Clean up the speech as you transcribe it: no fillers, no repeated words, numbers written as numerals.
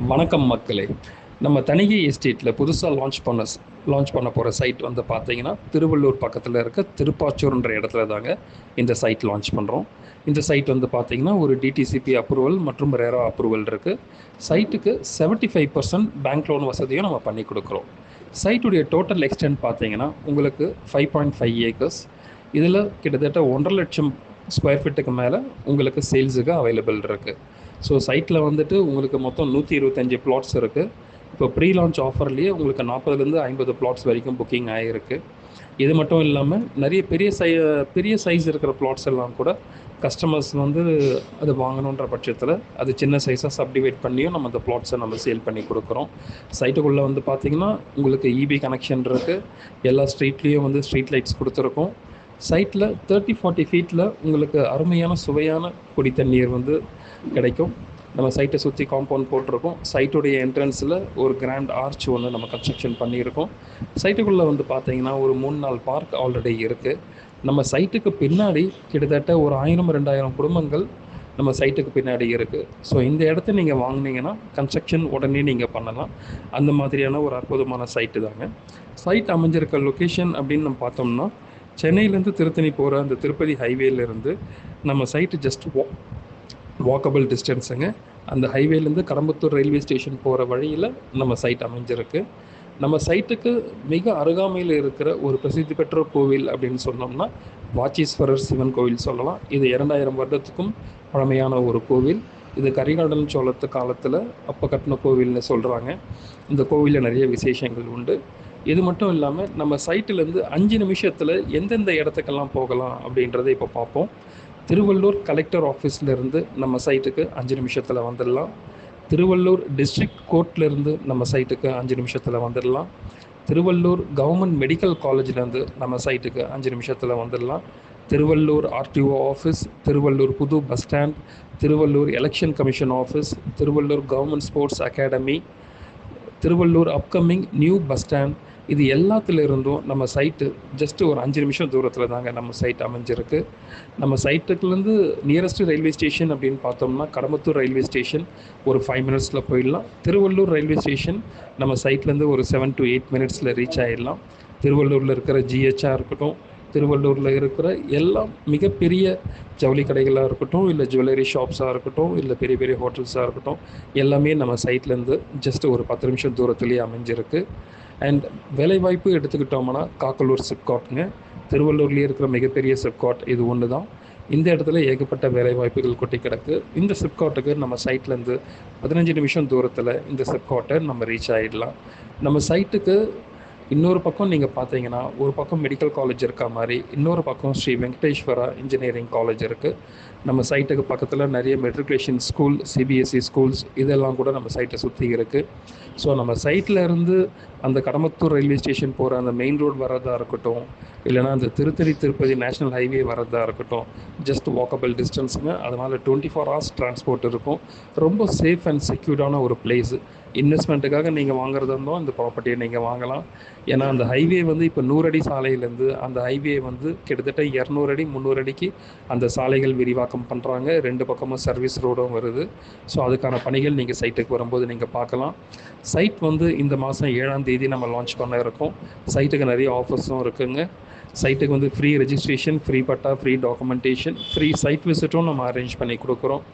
வணக்கம் மக்களே. நம்ம தணிகை எஸ்டேட்டில் புதுசாக லான்ச் பண்ண போகிற சைட் வந்து பார்த்தீங்கன்னா திருவள்ளூர் பக்கத்தில் இருக்க திருப்பாச்சூர்ன்ற இடத்துல தாங்க இந்த சைட் லான்ச் பண்ணுறோம். இந்த சைட் வந்து பார்த்தீங்கன்னா ஒரு டிடிசிபி அப்ரூவல் மற்றும் ரேரா அப்ரூவல் இருக்குது. சைட்டுக்கு 75% பேங்க் லோன் வசதியும் நம்ம பண்ணி கொடுக்குறோம். சைட்டுடைய டோட்டல் எக்ஸ்டென்ட் பார்த்தீங்கன்னா உங்களுக்கு 5.5 ஏக்கர்ஸ். இதில் கிட்டத்தட்ட 1.5 லட்சம் ஸ்கொயர் ஃபீட்டுக்கு மேலே உங்களுக்கு சேல்ஸுக்கு அவைலபிள் இருக்குது. ஸோ சைட்டில் வந்துட்டு உங்களுக்கு மொத்தம் 125 பிளாட்ஸ் இருக்குது. இப்போ ப்ரீ லான்ச் ஆஃபர்லேயே உங்களுக்கு 40லேருந்து 50 பிளாட்ஸ் வரைக்கும் புக்கிங் ஆகிருக்கு. இது மட்டும் இல்லாமல் நிறைய பெரிய சைஸ் இருக்கிற பிளாட்ஸ் எல்லாம் கூட கஸ்டமர்ஸ் வந்து அது வாங்கணுன்ற பட்சத்தில் அது சின்ன சைஸாக சப்டிவைட் பண்ணியும் நம்ம அந்த பிளாட்ஸை நம்ம சேல் பண்ணி கொடுக்குறோம். சைட்டுக்குள்ளே வந்து பார்த்திங்கன்னா உங்களுக்கு இபி கனெக்ஷன் இருக்குது. எல்லா ஸ்ட்ரீட்லேயும் வந்து ஸ்ட்ரீட் லைட்ஸ் கொடுத்துருக்கோம். சைட்டில் 30-40 ஃபீட்டில் உங்களுக்கு அருமையான சுவையான குடி தண்ணீர் வந்து கிடைக்கும். நம்ம சைட்டை சுற்றி காம்பவுண்ட் போட்டிருக்கோம். சைட்டுடைய என்ட்ரன்ஸில் ஒரு கிராண்ட் ஆர்ச் ஒன்று நம்ம கன்ஸ்ட்ரக்ஷன் பண்ணியிருக்கோம். சைட்டுக்குள்ளே வந்து பார்த்தீங்கன்னா ஒரு 3-4 பார்க் ஆல்ரெடி இருக்குது. நம்ம சைட்டுக்கு பின்னாடி கிட்டத்தட்ட ஒரு 1000-2000 குடும்பங்கள் நம்ம சைட்டுக்கு பின்னாடி இருக்குது. ஸோ இந்த இடத்த நீங்கள் வாங்கினீங்கன்னா கன்ஸ்ட்ரக்ஷன் உடனே நீங்கள் பண்ணலாம். அந்த மாதிரியான ஒரு அற்புதமான சைட்டு தாங்க. சைட் அமைஞ்சிருக்க லொக்கேஷன் அப்படின்னு நம்ம பார்த்தோம்னா சென்னையிலேருந்து திருத்தணி போகிற அந்த திருப்பதி ஹைவேலேருந்து நம்ம சைட்டு ஜஸ்ட் வாக்கபிள் டிஸ்டன்ஸுங்க. அந்த ஹைவேலேருந்து கடம்பத்தூர் ரயில்வே ஸ்டேஷன் போகிற வழியில் நம்ம சைட் அமைஞ்சிருக்கு. நம்ம சைட்டுக்கு மிக அருகாமையில் இருக்கிற ஒரு பிரசித்தி பெற்ற கோவில் அப்படின்னு சொன்னோம்னா வாச்சீஸ்வரர் சிவன் கோவில் சொல்லலாம். இது 2000 வருடத்துக்கும் பழமையான ஒரு கோவில். இது கரிகாலன் சோழத்து காலத்தில் அப்போ கட்டின கோவில்னு சொல்கிறாங்க. இந்த கோவிலில் நிறைய விசேஷங்கள் உண்டு. இது மட்டும் இல்லாமல் நம்ம சைட்டிலேருந்து 5 நிமிஷத்தில் எந்தெந்த இடத்துக்கெல்லாம் போகலாம் அப்படின்றத இப்போ பார்ப்போம். திருவள்ளூர் கலெக்டர் ஆஃபீஸ்லேருந்து நம்ம சைட்டுக்கு 5 நிமிஷத்தில் வந்துடலாம். திருவள்ளூர் டிஸ்ட்ரிக்ட் கோர்ட்லேருந்து நம்ம சைட்டுக்கு 5 நிமிஷத்தில் வந்துடலாம். திருவள்ளூர் கவர்மெண்ட் மெடிக்கல் காலேஜ்லேருந்து நம்ம சைட்டுக்கு 5 நிமிஷத்தில் வந்துடலாம். திருவள்ளூர் ஆர்டிஓ ஆஃபீஸ், திருவள்ளூர் புது bus stand, Tiruvallur election commission office, Tiruvallur government sports academy, Tiruvallur upcoming new bus stand, இது எல்லாத்துலேருந்தும் நம்ம சைட்டு ஜஸ்ட்டு ஒரு 5 நிமிஷம் தூரத்தில் தாங்க நம்ம சைட் அமைஞ்சிருக்கு. நம்ம சைட்டுக்குலேருந்து நியரஸ்ட் ரயில்வே ஸ்டேஷன் அப்படின்னு பார்த்தோம்னா கடம்பத்தூர் ரயில்வே ஸ்டேஷன் ஒரு 5 மினிட்ஸில் போயிடலாம். திருவள்ளூர் ரயில்வே ஸ்டேஷன் நம்ம சைட்லேருந்து ஒரு 7 to 8 மினிட்ஸில் ரீச் ஆகிடலாம். திருவள்ளூரில் இருக்கிற ஜிஹெச்சாக இருக்கட்டும், திருவள்ளூரில் இருக்கிற எல்லா மிகப்பெரிய ஜவுளி கடைகளாக இருக்கட்டும், இல்லை ஜுவல்லரி ஷாப்ஸாக இருக்கட்டும், இல்லை பெரிய பெரிய ஹோட்டல்ஸாக இருக்கட்டும், எல்லாமே நம்ம சைட்லேருந்து ஜஸ்ட்டு ஒரு 10 நிமிஷம் தூரத்துலேயே அமைஞ்சிருக்கு. அண்ட் வேலைவாய்ப்பு எடுத்துக்கிட்டோம்னா காக்கலூர் சிப்காட்டுங்க, திருவள்ளூர்லேயே இருக்கிற மிகப்பெரிய சிப்காட் இது ஒன்று தான். இந்த இடத்துல ஏகப்பட்ட வேலைவாய்ப்புகள் கொட்டி கிடக்கு. இந்த சிப்காட்டுக்கு நம்ம சைட்லேருந்து 15 நிமிஷம் தூரத்தில் இந்த சிப்காட்டை நம்ம ரீச் ஆகிடலாம். நம்ம சைட்டுக்கு இன்னொரு பக்கம் நீங்கள் பார்த்தீங்கன்னா ஒரு பக்கம் மெடிக்கல் காலேஜ் இருக்க மாதிரி, இன்னொரு பக்கம் ஸ்ரீ வெங்கடேஸ்வரா இன்ஜினியரிங் காலேஜ் இருக்குது. நம்ம சைட்டுக்கு பக்கத்தில் நிறைய மெட்ரிகுலேஷன் ஸ்கூல், சிபிஎஸ்சி ஸ்கூல்ஸ் இதெல்லாம் கூட நம்ம சைட்டை சுற்றி இருக்குது. ஸோ நம்ம சைட்டில் இருந்து அந்த கடம்பத்தூர் ரயில்வே ஸ்டேஷன் போகிற அந்த மெயின் ரோடு வரதா இருக்கட்டும், இல்லைனா அந்த திருப்பதி நேஷ்னல் ஹைவே வரதா இருக்கட்டும், ஜஸ்ட் வாக்கபிள் டிஸ்டன்ஸுங்க. அதனால் 24 hours டிரான்ஸ்போர்ட் இருக்கும். ரொம்ப சேஃப் அண்ட் செக்யூர்டான ஒரு பிளேஸு. இன்வெஸ்ட்மெண்ட்டுக்காக நீங்கள் வாங்குறதா இருந்தோம் இந்த ப்ராப்பர்ட்டியை நீங்கள் வாங்கலாம். ஏன்னா அந்த ஹைவே வந்து இப்போ 100 அடி சாலையிலேருந்து அந்த ஹைவே வந்து கிட்டத்தட்ட 200 அடி 300 அடிக்கு அந்த சாலைகள் விரிவாக்கம் பண்ணுறாங்க. 2 பக்கமும் சர்வீஸ் ரோடும் வருது. ஸோ அதுக்கான பணிகள் நீங்கள் சைட்டுக்கு வரும்போது நீங்கள் பார்க்கலாம். சைட் வந்து இந்த மாதம் 7ஆம் தேதி நம்ம லான்ச் பண்ண இருக்கோம். சைட்டுக்கு நிறைய ஆஃபர்ஸும் இருக்குங்க. சைட்டுக்கு வந்து ஃப்ரீ ரெஜிஸ்ட்ரேஷன், ஃப்ரீ பட்டா, ஃப்ரீ டாக்குமெண்டேஷன், ஃப்ரீ சைட் விசிட்டும் நம்ம அரேஞ்ச் பண்ணி கொடுக்குறோம்.